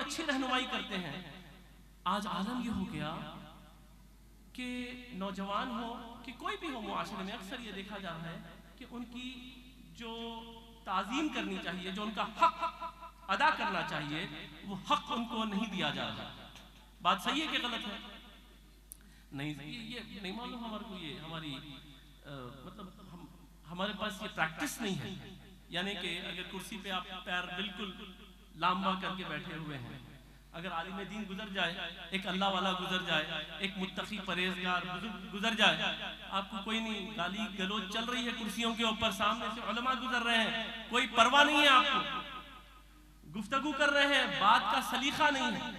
اچھی رہنمائی کرتے ہیں. آج عالم یہ ہو گیا کہ نوجوان ہو کہ کوئی بھی ہو معاشرے میں اکثر یہ دیکھا جا رہا ہے کہ ان کی جو تعظیم کرنی چاہیے, جو ان کا حق ادا کرنا چاہیے, وہ حق ان کو نہیں دیا جا رہا. بات صحیح ہے کہ غلط ہے؟ نہیں, یہ نہیں معلوم ہمارے کو, یہ ہماری مطلب ہمارے پاس یہ پریکٹس نہیں ہے. یعنی کہ اگر کرسی پہ آپ پیر بالکل لامبا کر کے بیٹھے ہوئے ہیں, اگر عالم دین گزر جائے, ایک اللہ والا گزر جائے, ایک متقی پرہیزگار گزر جائے, آپ کو کوئی نہیں, گالی گلوچ چل رہی ہے کرسیوں کے اوپر, سامنے سے علماء گزر رہے ہیں, کوئی پرواہ نہیں ہے, آپ کو گفتگو کر رہے ہیں, بات کا سلیقہ نہیں ہے.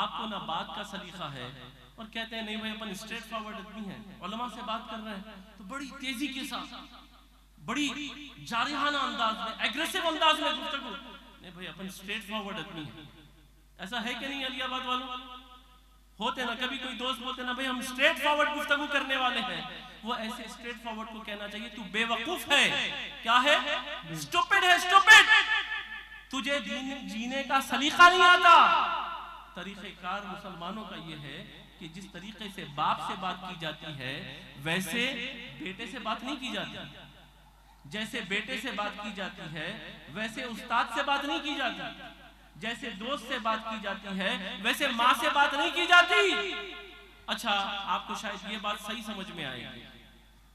آپ کو نہ بات کا سلیقہ ہے, اور کہتے ہیں نہیں بھائی اپن اسٹریٹ فارورڈ آدمی ہیں, علماء سے بات کر رہے ہیں تو بڑی تیزی کے ساتھ, بڑی جارحانہ انداز میں, ایگریسو انداز میں گفتگو. نہیں بھائی اپن اسٹریٹ فارورڈ آدمی ہیں. ایسا ہے کہ نہیں علی آباد والوں؟ ہوتے نا کبھی کوئی دوست بولتے نا بھائی ہم اسٹریٹ فارورڈ گفتگو کرنے والے ہیں. وہ ایسے اسٹریٹ فارورڈ کو کہنا چاہیے تو بے وقوف ہے. کیا ہے؟ اسٹوپڈ ہے, اسٹوپڈ. تجھے جینے کا سلیقہ نہیں آتا. طریقہ کار مسلمانوں کا یہ ہے کہ جس طریقے سے باپ سے بات کی جاتی ہے ویسے بیٹے سے بات نہیں کی جاتی. جیسے بیٹے سے بات کی جاتی ہے ویسے استاد سے بات نہیں کی جاتی. جیسے دوست سے بات کی جاتی ہے ویسے ماں سے بات نہیں کی جاتی. اچھا, آپ کو شاید یہ بات صحیح سمجھ میں آئے گی.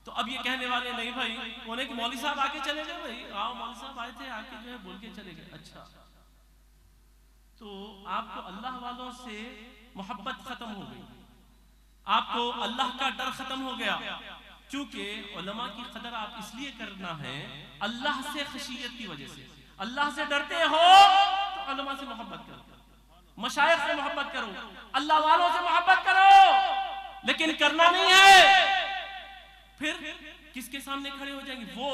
تو اب یہ کہنے والے نہیں بھائی انہیں کہ مولوی صاحب آ کے چلے گئے, بھائی آؤ مولوی صاحب آئے تھے, آ کے جو ہے بول کے چلے گئے. اچھا, تو آپ کو اللہ والوں سے محبت ختم ہو گئی, آپ کو اللہ کا ڈر ختم ہو گیا. چونکہ علماء کی قدر آپ اس لیے کرنا ہے اللہ سے خشیت کی وجہ سے. اللہ سے ڈرتے ہو تو علماء سے محبت کرو, مشائخ سے محبت کرو, اللہ والوں سے محبت کرو. لیکن کرنا نہیں ہے, پھر کس کے سامنے کھڑے ہو جائیں گے؟ وہ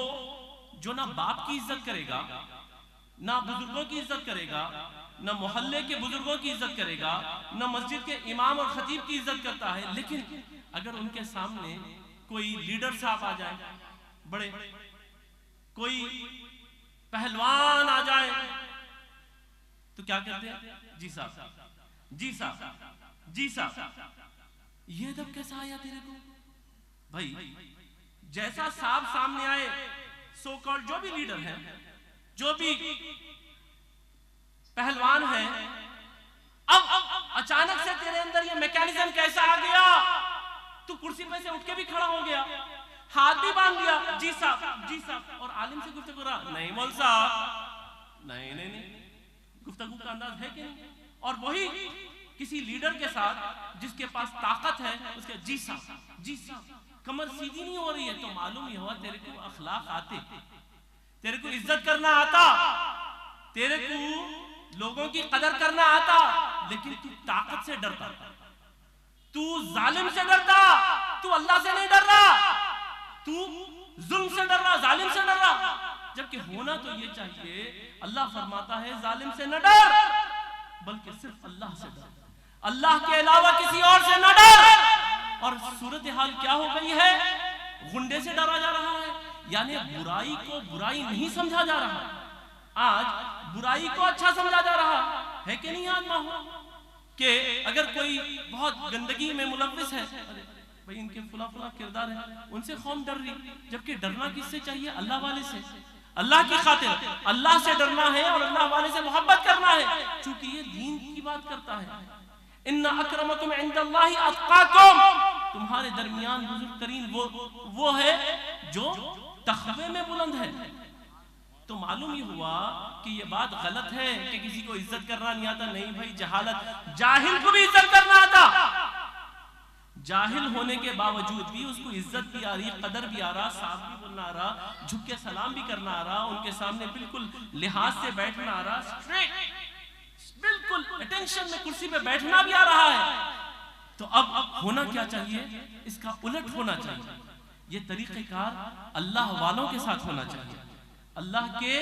جو نہ باپ کی عزت کرے گا, نہ بزرگوں کی عزت کرے گا, نہ محلے کے بزرگوں کی عزت کرے گا, نہ مسجد کے امام اور خطیب کی عزت کرتا ہے. لیکن اگر ان کے سامنے کوئی لیڈر صاحب آ جائے, بڑے کوئی پہلوان آ جائے, تو کیا کہتے ہیں؟ جی صاحب, جی صاحب, جی صاحب. یہ ادب کیسا آیا تیرے کو بھائی؟ جیسا صاحب سامنے آئے, سو کالڈ جو بھی لیڈر ہیں, جو بھی پہلوان ہیں, اب اچانک سے تیرے اندر یہ میکینزم کیسا آ گیا؟ تو کرسی پہ سے اٹھ کے بھی کھڑا ہو گیا, ہاتھ بھی باندھ لیا, جی صاحب, جی صاحب, اور عالم سے گفتگو رہا, نہیں مول صاحب, نہیں نہیں نہیں. گفتگو کا انداز ہے کہ نہیں؟ اور وہی کسی لیڈر کے ساتھ جس کے پاس طاقت ہے, اس کے جی صاحب, جی صاحب, کمر سیدھی نہیں ہو رہی ہے, تو معلوم یہ ہوا تیرے کو اخلاق آتے, تیرے کو عزت کرنا آتا, تیرے کو لوگوں کی قدر کرنا آتا, لیکن تو طاقت سے ڈرتا, تو ظالم سے ڈرتا, تو اللہ سے نہیں ڈر رہا, تو ظلم سے ڈر رہا, ظالم سے ڈر رہا. جبکہ ہونا تو یہ چاہیے, اللہ فرماتا ہے ظالم سے نہ ڈر بلکہ صرف اللہ سے ڈر, اللہ کے علاوہ کسی اور سے نہ ڈر. اور صورتحال کیا ہو گئی ہے؟ غنڈے سے ڈرا جا رہا ہے, یعنی برائی کو برائی نہیں سمجھا جا رہا, آج برائی کو اچھا سمجھا جا رہا ہے کہ نہیں؟ آج ماحول کہ اگر کوئی بہت گندگی میں ملوث ہے, بھئی ان کے فلاں فلاں کردار ہے, ان سے قوم ڈر رہی, جبکہ ڈرنا کس سے چاہیے؟ اللہ والے سے. اللہ کی خاطر اللہ سے ڈرنا ہے اور اللہ والے سے محبت کرنا ہے, چونکہ یہ دین کی بات کرتا ہے. ان اکرمکم عند اللہ اتقاکم, تمہارے درمیان بزرگ ترین وہ ہے جو تقوی میں بلند ہے. تو معلوم یہ ہوا کہ یہ بات غلط ہے کہ کسی کو عزت کرنا نہیں آتا. نہیں بھائی, جہالت, جاہل کو بھی عزت کرنا آتا. جاہل ہونے کے باوجود بھی اس کو عزت بھی آ رہی, قدر بھی آ رہا, صاحب بھی بولنا آ رہا, جھک کے سلام بھی کرنا آ رہا, ان کے سامنے بالکل لحاظ سے بیٹھنا آ رہا, بالکل اٹینشن میں کرسی پہ بیٹھنا بھی آ رہا ہے. تو اب ہونا کیا چاہیے؟ اس کا الٹ ہونا چاہیے. یہ طریقہ کار اللہ والوں کے ساتھ ہونا چاہیے, اللہ کے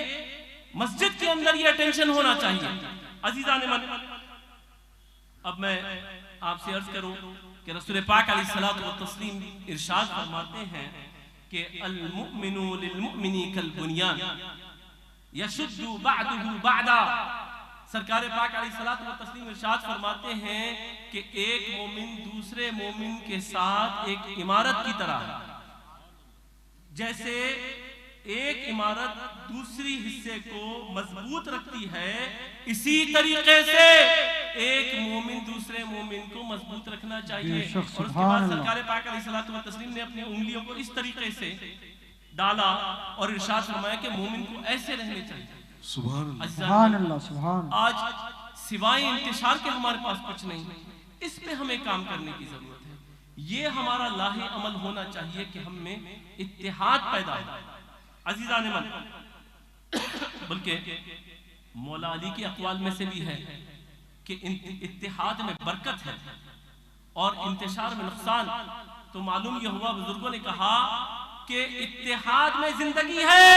مسجد کے اندر یہ اٹینشن ہونا چاہیے. عزیزان من, اب میں آپ سے عرض کروں کہ رسول پاک علیہ الصلوۃ والتسلیم ارشاد فرماتے ہیں کہ المؤمن للمؤمن کالبنیان یشد بعضہ بعضا. سرکار پاک علیہ الصلوۃ والتسلیم ارشاد فرماتے ہیں کہ ایک مومن دوسرے مومن کے ساتھ ایک عمارت کی طرح ہے، جیسے ایک عمارت دوسری حصے کو مضبوط رکھتی ہے، اسی طریقے سے ایک مومن دوسرے مومن کو مضبوط رکھنا چاہیے۔ اور اس کے بعد سرکار پاک علیہ الصلوۃ والتسلیم نے اپنی انگلیوں کو اس طریقے سے ڈالا اور ارشاد فرمایا کہ مومن کو ایسے رہنے چاہیے۔ سبحان اللہ، سبحان اللہ۔ آج سوائے انتشار کے ہمارے پاس کچھ نہیں، اس پہ ہمیں کام کرنے کی ضرورت ہے۔ یہ ہمارا لاہے عمل ہونا چاہیے کہ ہم میں اتحاد پیدا ہو۔ عزیزان من، بلکہ مولا علی کے اقوال میں سے بھی ہے کہ اتحاد میں برکت ہے اور انتشار میں نقصان۔ تو معلوم یہ ہوا، بزرگوں نے کہا کہ اتحاد میں زندگی ہے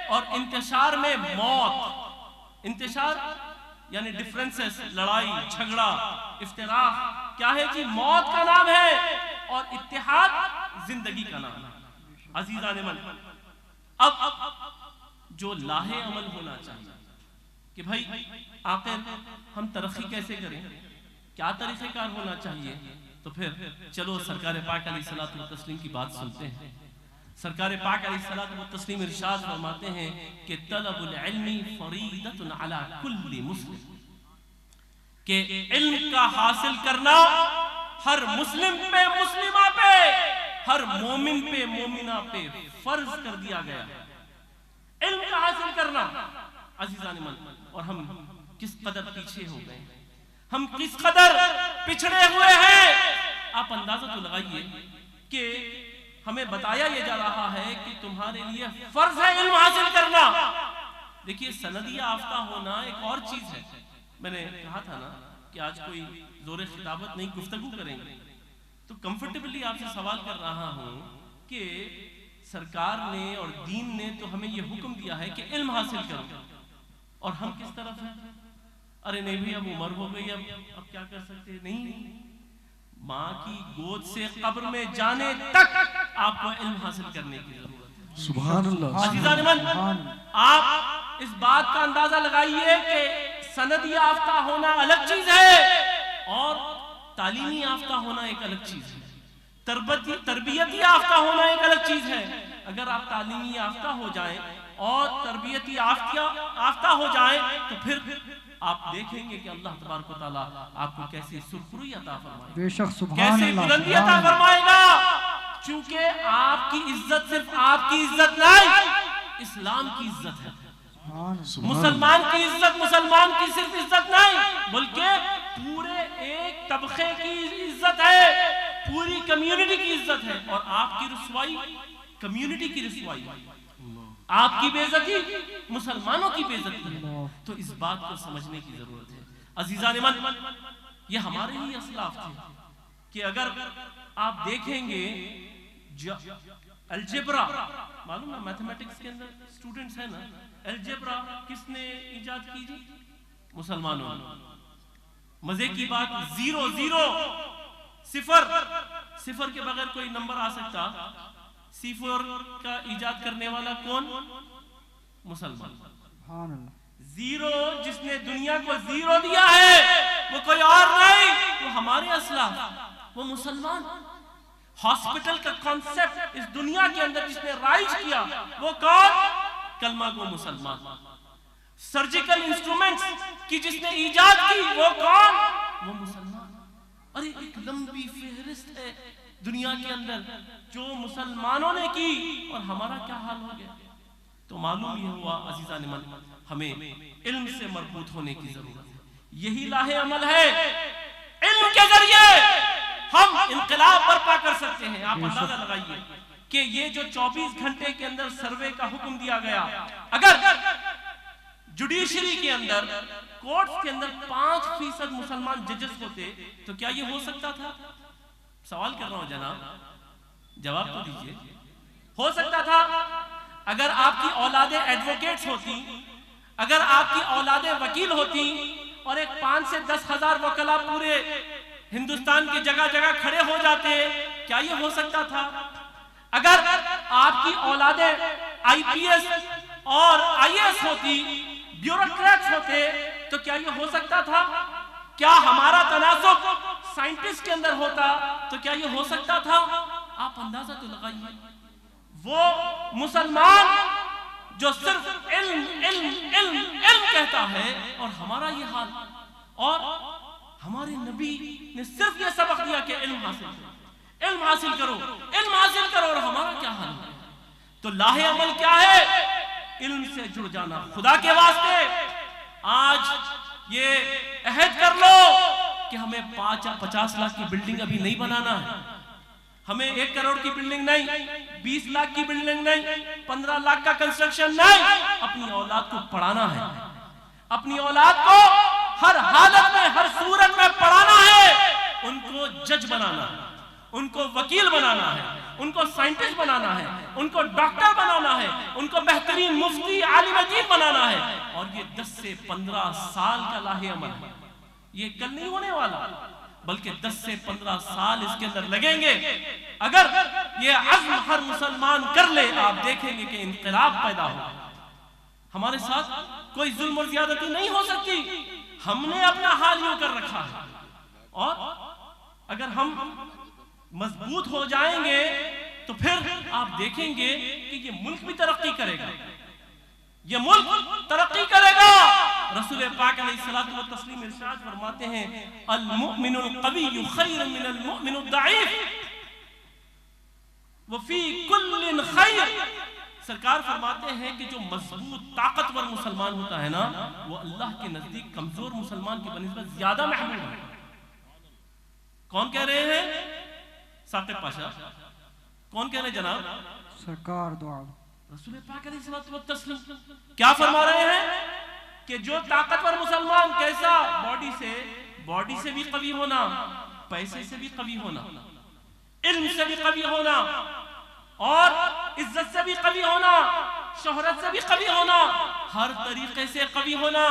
اور انتشار میں موت۔ انتشار یعنی ڈفرنسز، لڑائی جھگڑا افتراق، کیا ہے جی؟ موت کا نام ہے، اور اتحاد زندگی کا نام ہے۔ عزیزان من، اب جو لاہے عمل ہونا چاہیے کہ بھائی آخر ہم ترقی کیسے کریں، کیا طریقہ کار ہونا چاہیے، تو پھر چلو سرکار پاک علیہ الصلوۃ والتسلیم کی بات سنتے ہیں۔ سرکار پاک علیہ الصلوۃ والتسلیم ارشاد فرماتے ہیں کہ طلب العلم فریضۃ علی کل مسلم، کہ علم کا حاصل کرنا ہر مسلم پہ، مسلمہ پہ، ہر مومن پہ، مومنہ پہ فرض کر دیا گیا ہے، علم کا حاصل کرنا۔ عزیزان من، اور ہم کس قدر پیچھے ہو گئے، ہم کس قدر پچھڑے ہوئے ہیں۔ آپ اندازہ تو لگائیے کہ ہمیں بتایا یہ جا رہا ہے کہ تمہارے لیے فرض ہے علم حاصل کرنا۔ دیکھیے، سندی یافتہ ہونا ایک اور چیز ہے۔ میں نے کہا تھا نا کہ آج کوئی زور خطابت نہیں، گفتگو کریں گے، تو کمفرٹیبلی آپ سے سوال کر رہا ہوں کہ سرکار نے اور دین نے تو ہمیں یہ حکم دیا ہے کہ علم حاصل کرو، اور ہم کس طرف ہیں؟ ارے نہیں بھی، اب عمر ہو گئی، اب کیا کر سکتے؟ نہیں، ماں کی گود سے قبر میں جانے تک آپ کو علم حاصل کرنے کی ضرورت ہے۔ سبحان اللہ۔ عزیزان من، آپ اس بات کا اندازہ لگائیے کہ سند یافتہ ہونا الگ چیز ہے اور تعلیمی یافتہ ہونا ایک الگ چیز ہے، تربیت یافتہ ہونا ایک الگ چیز ہے۔ اگر آپ تعلیمی یافتہ ہو جائیں اور تربیت یافتہ ہو جائیں تو پھر آپ دیکھیں گے کہ اللہ تبارک و تعالیٰ آپ کو کیسی سرخروئی عطا فرمائے گا، بے شک، سبحان کیسی اللہ، بلندی عطا فرمائے گا، چونکہ آپ کی عزت صرف آپ کی عزت نہیں، اسلام کی عزت ہے۔ مسلمان کی عزت، مسلمان کی صرف عزت نہیں، بلکہ پورے ایک طبقے کی عزت ہے، پوری کمیونٹی کی عزت ہے، اور آپ کی رسوائی کمیونٹی کی رسوائی، آپ کی بے عزتی مسلمانوں کی بے عزتی ہے۔ تو اس بات کو سمجھنے کی ضرورت ہے۔ عزیزان من، یہ ہمارے ہی اسلاف تھے کہ اگر آپ دیکھیں گے الجبرا، معلوم ہے میتھمیٹکس کے اندر اسٹوڈنٹس ہیں نا، الجبرا کس نے ایجاد کی جی؟ مسلمانوں نے۔ مزے کی بات، زیرو زیرو، صفر، صفر کے بغیر کوئی نمبر آ سکتا؟ صفر کا ایجاد کرنے والا کون؟ مسلمان۔ زیرو جس نے دنیا کو زیرو دیا ہے وہ کوئی اور نہیں، وہ ہمارے اسلاف، وہ مسلمان۔ ہاسپٹل کا کانسیپٹ اس دنیا کے اندر جس نے رائج کیا وہ کون؟ کلمہ گو مسلمان۔ سرجیکل انسٹرومنٹس کی جس نے ایجاد کی وہ کون؟ وہ مسلمان۔ ارے ایک لمبی فہرست ہے دنیا کے اندر جو مسلمانوں نے کی، اور ہمارا کیا حال ہو گیا؟ تو معلوم یہ ہوا عزیزان من، ہمیں علم سے مربوط ہونے کی ضرورت ہے۔ یہی لاہ عمل ہے، علم کے ذریعے ہم انقلاب برپا کر سکتے ہیں۔ آپ اندازہ لگائیے کہ یہ جو 24 گھنٹے کے اندر سروے کا حکم دیا گیا، اگر جوڈیشری کے اندر، کورٹس کے اندر 5% مسلمان ججز ہوتے تو کیا یہ ہو سکتا تھا؟ سوال کر رہا ہوں جناب، جواب تو دیجئے۔ ہو سکتا تھا؟ اگر آپ کی اولادیں ایڈوکیٹس ہوتی، اگر آپ کی اولادیں وکیل ہوتی، اور ایک 5 سے 10 ہزار وکلا پورے ہندوستان کی جگہ جگہ کھڑے ہو جاتے، کیا یہ ہو سکتا تھا؟ اگر آپ کی اولادیں آئی پی ایس اور آئی ایس ہوتی، بیوروکریٹس ہوتے، تو کیا یہ ہو سکتا تھا؟ کیا ہمارا تناسب سائنٹسٹ کے اندر ہوتا تو کیا یہ ہو سکتا تھا؟ آپ اندازہ تو لگائیے، وہ مسلمان جو صرف علم علم علم علم کہتا ہے اور ہمارا یہ حال، اور ہمارے نبی نے صرف یہ سبق دیا کہ علم حاصل کرو، علم حاصل کرو، علم حاصل کرو، اور ہمارا کیا حال ہے؟ تو لاہ عمل کیا ہے؟ علم سے جڑ جانا خدا کے واسطے۔ آج یہ عہد کر لو کہ ہمیں 50 لاکھ کی بلڈنگ ابھی نہیں بنانا ہے، ہمیں 1 کروڑ کی بلڈنگ نہیں، 20 لاکھ کی بلڈنگ نہیں، 15 لاکھ کا کنسٹرکشن نہیں، اپنی اولاد کو پڑھانا ہے، اپنی اولاد کو ہر حالت میں ہر صورت میں پڑھانا ہے، ان کو جج بنانا ہے، ان کو وکیل بنانا ہے، ان کو سائنٹسٹ بنانا ہے، ان کو ڈاکٹر بنانا ہے، ان کو بہترین مفتی عالم دین بنانا ہے۔ اور یہ 10 سے 15 سال کا لاہ عمل ہے، یہ کل نہیں ہونے والا، بلکہ 10 سے 15 سال اس کے اندر لگیں گے۔ اگر یہ عزم ہر مسلمان کر لے، آپ دیکھیں گے کہ انقلاب پیدا ہوگا۔ ہمارے ساتھ کوئی ظلم اور زیادتی نہیں ہو سکتی، ہم نے اپنا حال یوں کر رکھا ہے، اور اگر ہم مضبوط ہو جائیں گے تو پھر آپ دیکھیں گے کہ یہ ملک بھی ترقی کرے گا، یہ ملک ترقی کرے گا۔ رسول پاک علیہ الصلوۃ والتسلیم ارشاد فرماتے ہیں المؤمن القوی خیر من المؤمن الضعیف وفی کل خیر۔ سرکار فرماتے ہیں کہ جو مضبوط طاقتور مسلمان ہوتا ہے نا، وہ اللہ کے نزدیک کمزور مسلمان کی بنسبت زیادہ محبوب ہے۔ کون کہہ رہے ہیں؟ ثاقب پاشا کون کہہ رہے ہیں جناب؟ سرکار دعا رسول پاک علیہ الصلوۃ والتسلیم کیا فرما رہے ہیں کہ جو طاقتور مسلمان کیسا؟ باڈی سے بھی قوی ہونا، پیسے سے بھی قوی ہونا، علم سے بھی قوی ہونا، اور عزت سے بھی قوی ہونا، شہرت سے بھی قوی ہونا، ہر طریقے سے قوی ہونا۔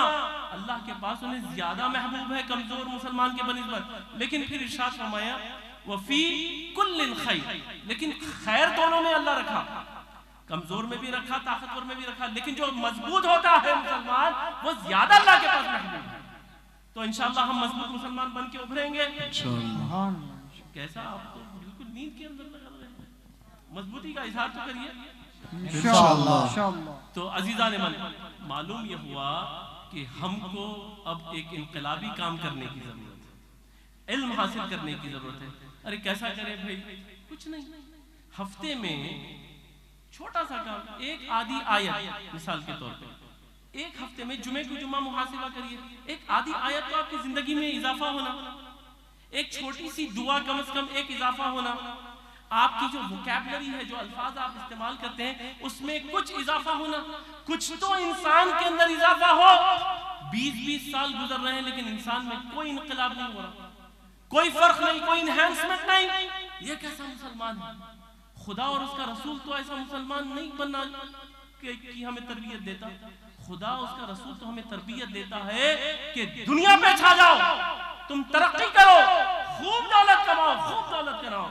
اللہ کے پاس انہیں زیادہ محبوب ہے کمزور مسلمان کے بنسبت۔ لیکن پھر ارشاد فرمایا وفی کل خیر، لیکن خیر دونوں میں اللہ رکھا، کمزور میں بھی رکھا، طاقتور میں بھی رکھا، لیکن جو مضبوط ہوتا ہے مسلمان وہ زیادہ اللہ کے پاس محبوب ہے۔ تو انشاءاللہ ہم مضبوط مسلمان بن کے ابھریں گے۔ کیسا؟ آپ تو بالکل نیند کے اندر لگا رہے ہیں، مضبوطی کا اظہار تو کریے انشاءاللہ۔ تو عزیزان من، معلوم یہ ہوا کہ ہم کو اب ایک انقلابی کام کرنے کی ضرورت ہے، علم حاصل کرنے کی ضرورت ہے۔ ارے کیسا کریں بھائی؟ کچھ نہیں، ہفتے میں چھوٹا سا کام، ایک آدھی آیت، مثال کے طور پہ ایک ہفتے میں جمعے کو جمعہ محاسبہ کریے، ایک آدھی آیت تو آپ کی زندگی میں اضافہ ہونا، ایک چھوٹی سی دعا کم از کم ایک اضافہ ہونا، آپ کی جو ووکیبلری ہے، جو الفاظ آپ استعمال کرتے ہیں اس میں کچھ اضافہ ہونا، کچھ تو انسان کے اندر اضافہ ہو۔ 20 سال گزر رہے ہیں لیکن انسان میں کوئی انقلاب نہیں ہو رہا، کوئی فرق نہیں، کوئی انہینسمنٹ نہیں۔ یہ کیسا مسلمان ہے؟ خدا اور اس کا رسول تو ایسا مسلمان نہیں بننا کہ ہمیں تربیت دیتا، خدا اس کا رسول تو ہمیں تربیت دیتا ہے کہ دنیا پہ چھا جاؤ، تم ترقی کرو، خوب دولت کماؤ، خوب دولت کراؤ۔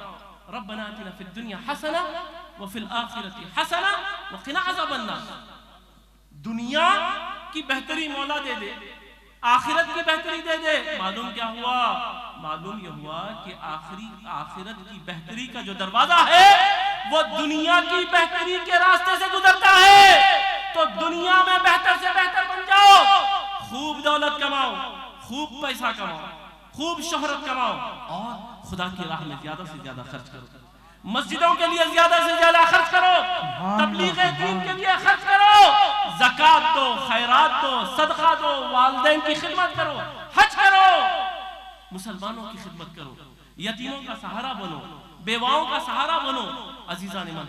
ربنا آتنا فی الدنیا حسنہ وفی الآخرۃ حسنہ وقنا عذاب النار۔ دنیا کی بہتری مولا دے دے، آخرت کی بہتری دے دے۔ معلوم کیا ہوا؟ معلوم یہ ہوا کہ آخرت کی بہتری کا جو دروازہ ہے وہ دنیا کی بہتری کے راستے سے گزرتا ہے۔ تو دنیا میں بہتر سے بہتر بن جاؤ، خوب دولت کماؤ، خوب پیسہ کماؤ، خوب شہرت کماؤ، اور خدا کی راہ میں زیادہ سے زیادہ خرچ کرو، مسجدوں کے لیے زیادہ سے زیادہ خرچ کرو، تبلیغ دین کے لیے خرچ کرو، زکوٰۃ دو، خیرات دو، صدقہ دو، والدین کی خدمت کرو، حج کرو، مسلمانوں کی خدمت کرو، یتیموں کا سہارا بنو، بیواؤں کا سہارا بنو۔ عزیزان من،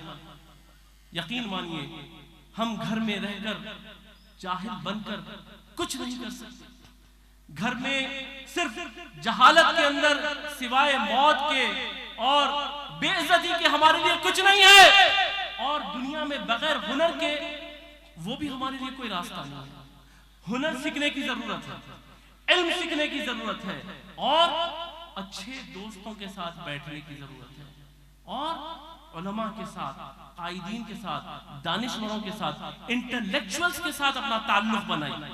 یقین مانیے ہم گھر میں رہ کر جاہل بن کر کچھ نہیں کر سکتے، گھر میں صرف جہالت کے اندر سوائے موت کے اور بے عزتی کے ہمارے لیے کچھ نہیں ہے، اور دنیا میں بغیر ہنر کے وہ بھی ہمارے لیے کوئی راستہ نہیں ہے۔ ہنر سیکھنے کی ضرورت ہے، علم سیکھنے کی ضرورت ہے، اور اچھے دوستوں کے ساتھ بیٹھنے کی ضرورت ہے، اور علماء کے ساتھ، قائدین کے ساتھ، دانشوروں کے ساتھ، انٹلیکچوئلز کے ساتھ اپنا تعلق بنائیں۔